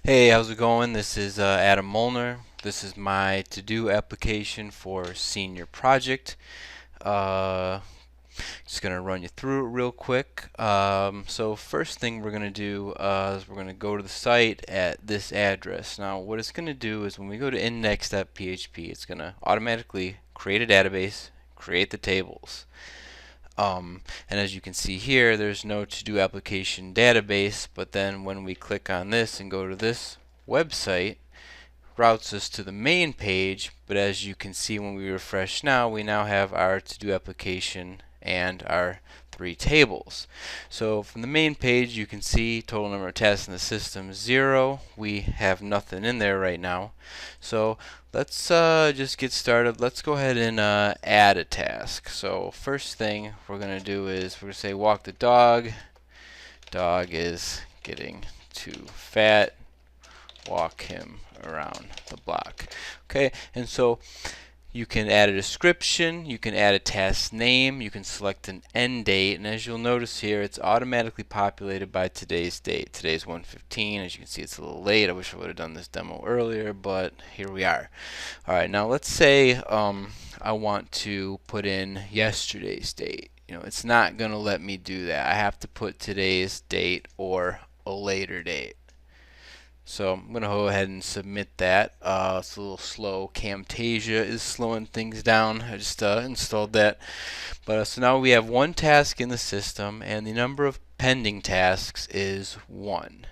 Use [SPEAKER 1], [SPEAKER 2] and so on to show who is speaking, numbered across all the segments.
[SPEAKER 1] Hey, how's it going? This is Adam Molner. This is my to-do application for senior project. Uh, just gonna run you through it real quick. So first thing we're gonna do is we're gonna go to the site at this address. Now, what it's gonna do is when we go to index.php, it's gonna automatically create a database, create the tables. And as you can see here, there's no to-do application database, but then when we click on this and go to this website, routes us to the main page, but as you can see when we refresh now, we now have our to-do application and our three tables. So from the main page you can see total number of tasks in the system is 0. We have nothing in there right now. So let's just get started. Let's go ahead and add a task. So first thing we're going to do is we're going to say walk the dog. Dog is getting too fat. Walk him around the block. Okay, and so you can add a description, you can add a task name, you can select an end date, and as you'll notice here, it's automatically populated by today's date. Today's 1:15. As you can see, it's a little late. I wish I would have done this demo earlier, but here we are. Alright, now let's say I want to put in yesterday's date. It's not going to let me do that. I have to put today's date or a later date. So I'm going to go ahead and submit that. It's a little slow. Camtasia is slowing things down. I just installed that. But so now we have one task in the system, and the number of pending tasks is 1.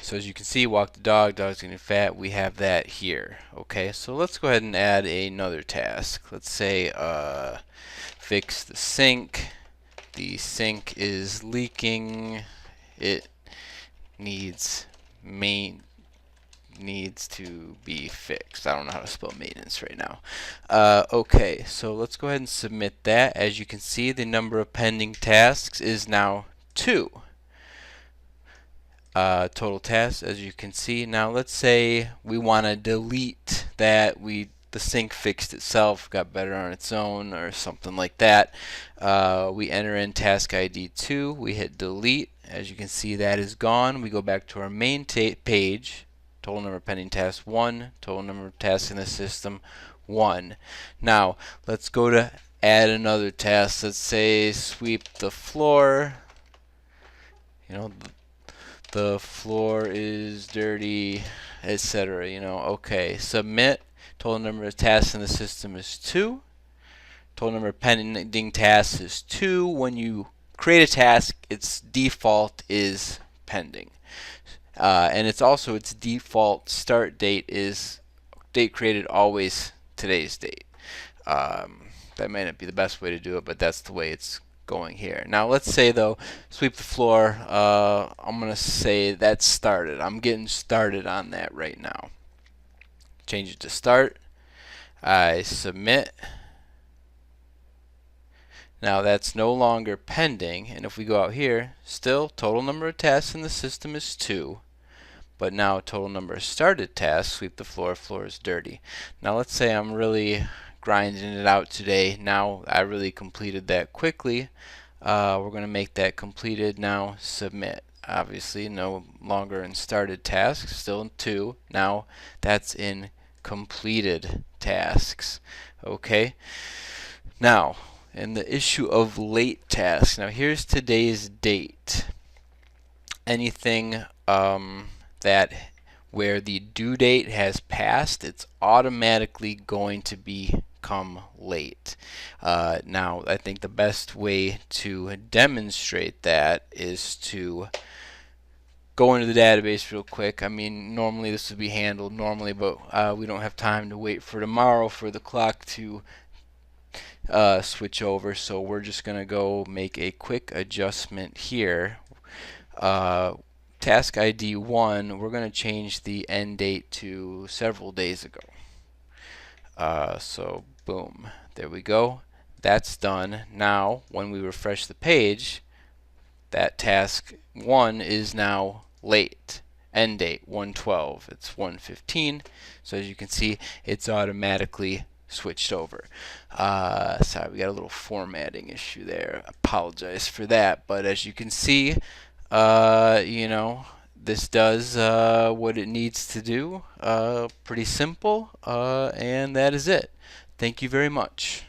[SPEAKER 1] So as you can see, walk the dog, dog's getting fat. We have that here. Okay, so let's go ahead and add another task. Let's say fix the sink. The sink is leaking. It needs to be fixed. I don't know how to spell maintenance right now. Okay, so let's go ahead and submit that. As you can see, the number of pending tasks is now 2. Total tasks, as you can see. Now let's say we want to delete that. The sink fixed itself, got better on its own, or something like that. We enter in task ID 2. We hit delete. As you can see, that is gone. We go back to our main page. Total number of pending tasks 1. Total number of tasks in the system 1. Now let's go to add another task. Let's say sweep the floor. The floor is dirty, etc. Okay, submit. Total number of tasks in the system is 2. Total number of pending tasks is 2. When you create a task, its default is pending. And its default start date is date created, always today's date. That may not be the best way to do it, but that's the way it's going here. Now let's say though, sweep the floor. I'm going to say that's started. I'm getting started on that right now. Change it to start. I submit. Now that's no longer pending, and if we go out here, still total number of tasks in the system is 2, but now total number of started tasks, sweep the floor, floor is dirty. Now let's say I'm really grinding it out today. Now I really completed that quickly. We're going to make that completed. Now submit. Obviously no longer in started tasks, still in 2. Now that's in completed tasks. Okay. Now, and the issue of late tasks. Now here's today's date. Anything that where the due date has passed, it's automatically going to become late. Now I think the best way to demonstrate that is to go into the database real quick. I mean, normally this would be handled normally, but we don't have time to wait for tomorrow for the clock to switch over, so we're just going to go make a quick adjustment here. Task ID 1, we're going to change the end date to several days ago. So boom, there we go. That's done. Now when we refresh the page, that task 1 is now late. End date 1/12. It's 1:15. So as you can see, it's automatically switched over. Sorry, we got a little formatting issue there. Apologize for that. But as you can see, You know, this does what it needs to do. Pretty simple, and that is it. Thank you very much.